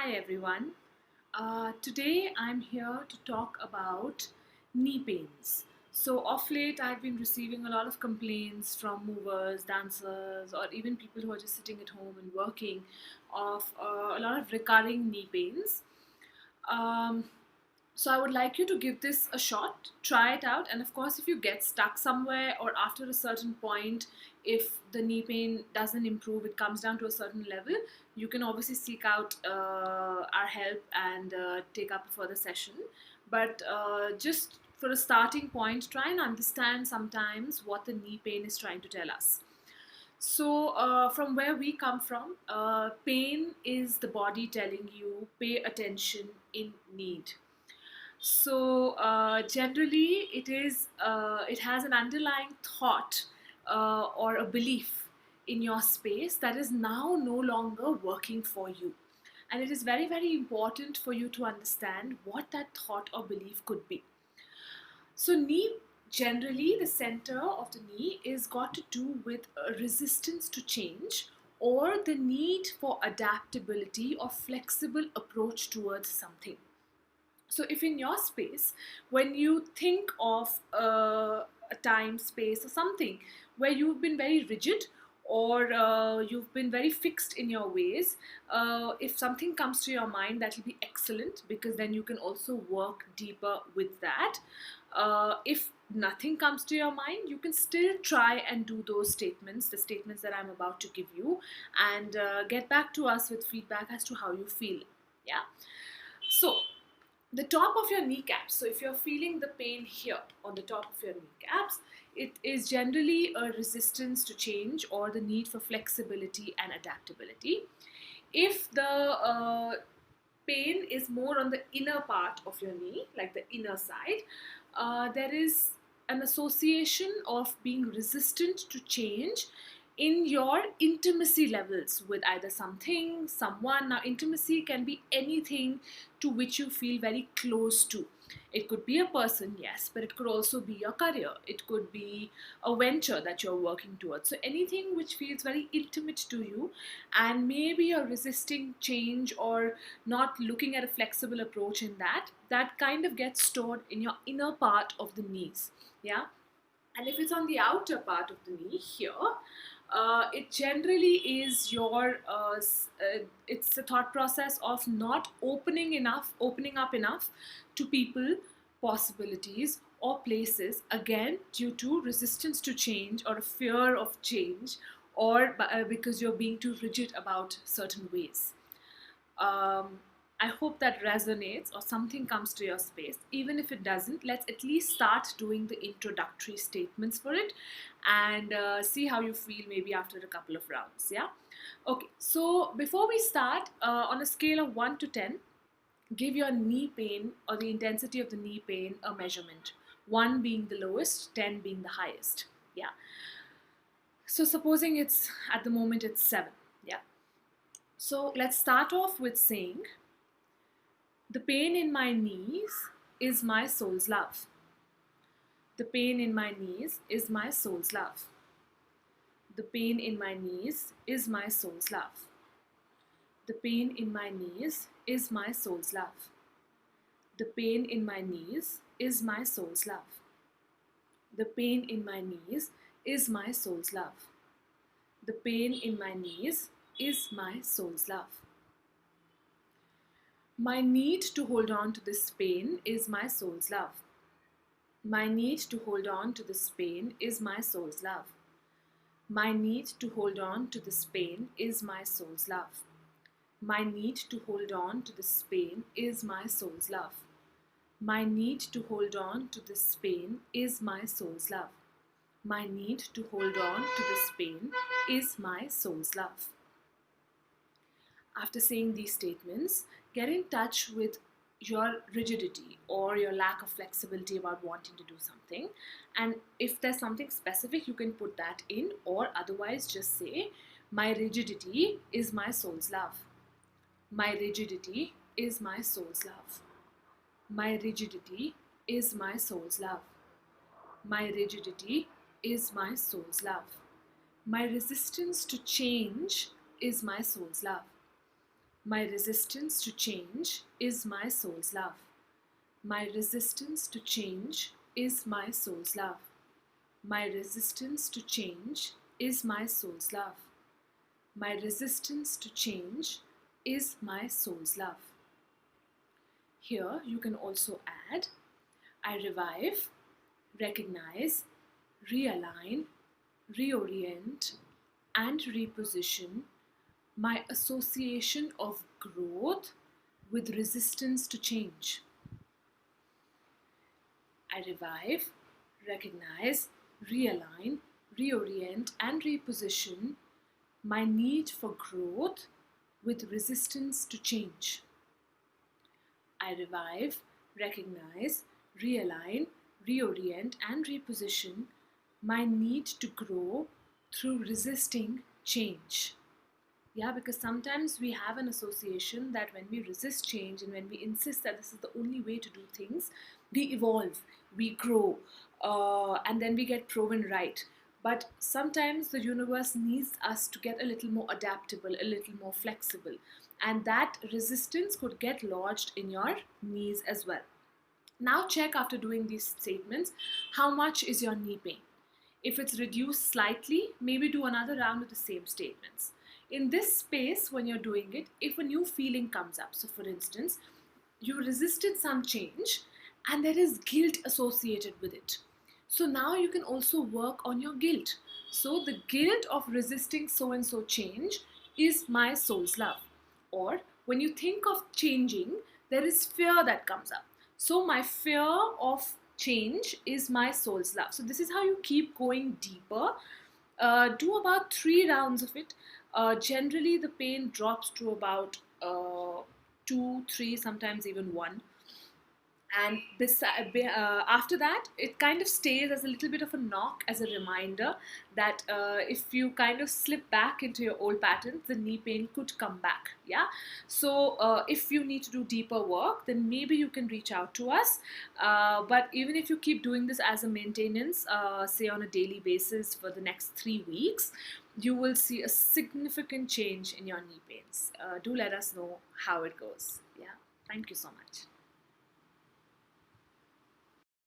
Hi everyone. Today I'm here to talk about knee pains. So, of late, I've been receiving a lot of complaints from movers, dancers, or even people who are just sitting at home and working of a lot of recurring knee pains. Um, so I would like you to give this a shot, try it out, and of course, if you get stuck somewhere or after a certain point, if the knee pain doesn't improve, it comes down to a certain level, you can obviously seek out our help and take up a further session. But just for a starting point, try and understand sometimes what the knee pain is trying to tell us. So, from where we come from, pain is the body telling you pay attention in need. So generally, it has an underlying thought or a belief in your space that is now no longer working for you, and it is very important for you to understand what that thought or belief could be. So knee, generally the center of the knee is got to do with a resistance to change or the need for adaptability or flexible approach towards something. So, if in your space, when you think of a time, space, or something where you've been very rigid or you've been very fixed in your ways, if something comes to your mind, that will be excellent because then you can also work deeper with that. If nothing comes to your mind, you can still try and do those statements, the statements that I'm about to give you, and get back to us with feedback as to how you feel. Yeah. So, the top of your kneecaps. So if you're feeling the pain here on the top of your kneecaps, it is generally a resistance to change or the need for flexibility and adaptability. If the pain is more on the inner part of your knee, like the inner side, there is an association of being resistant to change in your intimacy levels with either something, someone. Now, intimacy can be anything to which you feel very close to. It could be a person, yes, but it could also be your career. It could be a venture that you're working towards. So, anything which feels very intimate to you, and maybe you're resisting change or not looking at a flexible approach in that, that kind of gets stored in your inner part of the knees. Yeah. And if it's on the outer part of the knee here, it generally is it's the thought process of not opening up enough to people, possibilities, or places, again, due to resistance to change or a fear of change, or because you're being too rigid about certain ways. um, I hope that resonates or something comes to your space. Even if it doesn't, let's at least start doing the introductory statements for it and see how you feel maybe after a couple of rounds. Yeah? Okay, so before we start, on a scale of 1 to 10, give your knee pain or the intensity of the knee pain a measurement. 1 being the lowest, 10 being the highest. Yeah. So supposing it's at the moment it's 7. Yeah. So let's start off with saying, the pain in my knees is my soul's love. The pain in my knees is my soul's love. The pain in my knees is my soul's love. The pain in my knees is my soul's love. The pain in my knees is my soul's love. The pain in my knees is my soul's love. The pain in my knees is my soul's love. My need to hold on to this pain is my soul's love. My need to hold on to this pain is my soul's love. My need to hold on to this pain is my soul's love. My need to hold on to this pain is my soul's love. My need to hold on to this pain is my soul's love. My need to hold on to this pain is my soul's love. After saying these statements, get in touch with your rigidity or your lack of flexibility about wanting to do something. And if there's something specific, you can put that in, or otherwise just say, my rigidity is my soul's love. My rigidity is my soul's love. My rigidity is my soul's love. My rigidity is my soul's love. My resistance to change is my soul's love. My resistance to change is my soul's love. My resistance to change is my soul's love. My resistance to change is my soul's love. My resistance to change is my soul's love. Here you can also add, I revive, recognize, realign, reorient, and reposition my association of growth with resistance to change. I revive, recognize, realign, reorient, and reposition my need for growth with resistance to change. I revive, recognize, realign, reorient, and reposition my need to grow through resisting change. Yeah, because sometimes we have an association that when we resist change and when we insist that this is the only way to do things, we evolve, we grow, and then we get proven right. But sometimes the universe needs us to get a little more adaptable, a little more flexible, and that resistance could get lodged in your knees as well. Now, check after doing these statements how much is your knee pain. If it's reduced slightly, maybe do another round with the same statements. In this space, when you're doing it, if a new feeling comes up, so for instance, you resisted some change and there is guilt associated with it. So now you can also work on your guilt. So the guilt of resisting so and so change is my soul's love. Or when you think of changing, there is fear that comes up. So my fear of change is my soul's love. So this is how you keep going deeper. Do about 3 rounds of it. Generally, the pain drops to about 2, 3, sometimes even 1. And after that, it kind of stays as a little bit of a knock, as a reminder that if you kind of slip back into your old patterns, the knee pain could come back. Yeah. So if you need to do deeper work, then maybe you can reach out to us. But even if you keep doing this as a maintenance, say on a daily basis for the next 3 weeks, you will see a significant change in your knee pains. Do let us know how it goes. Yeah. Thank you so much.